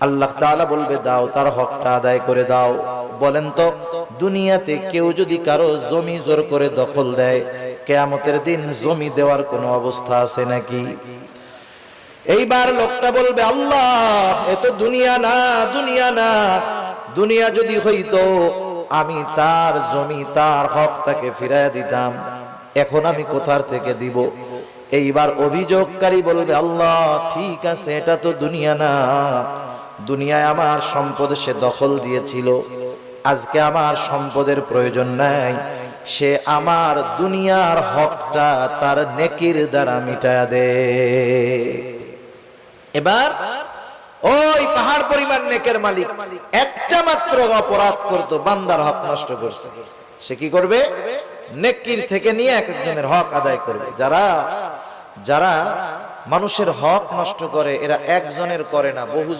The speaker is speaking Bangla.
আল্লাহ তাআলা বলবে দাও, তার হকটা আদায় করে দাও। বলেন তো, দুনিয়াতে কেউ যদি কারো জমি জোর করে দখল দেয়, কিয়ামতের দিন জমি দেওয়ার কোনো অবস্থা আছে নাকি? এইবার লোকটা বলবে আল্লাহ, এ তো দুনিয়া না, দুনিয়া না। দুনিয়া যদি হইতো আমি তার জমি, তার হক তাকে ফিরাইয়া দিতাম। এখন আমি কোথার থেকে দিব? এইবার অভিযোগকারী বলবে আল্লাহ, ঠিক আছে, এটা তো দুনিয়া না। দুনিয়ায় আমার সম্পদ সে দখল দিয়েছিল, আজকে আমার সম্পদের প্রয়োজন নাই। সে আমার দুনিয়ার হকটা তার নেকির দ্বারা মিটায়া দে। এবার ওই পাহাড় পরিমাণ নেকের মালিক একটা মাত্র অপরাধ করতো, বান্দার হক নষ্ট করছে। সে কি করবে? নেকির থেকে নিয়ে এক একজনের হক আদায় করবে। যারা যারা মানুষের হক নষ্ট করে, এরা একজনের করে না, বহু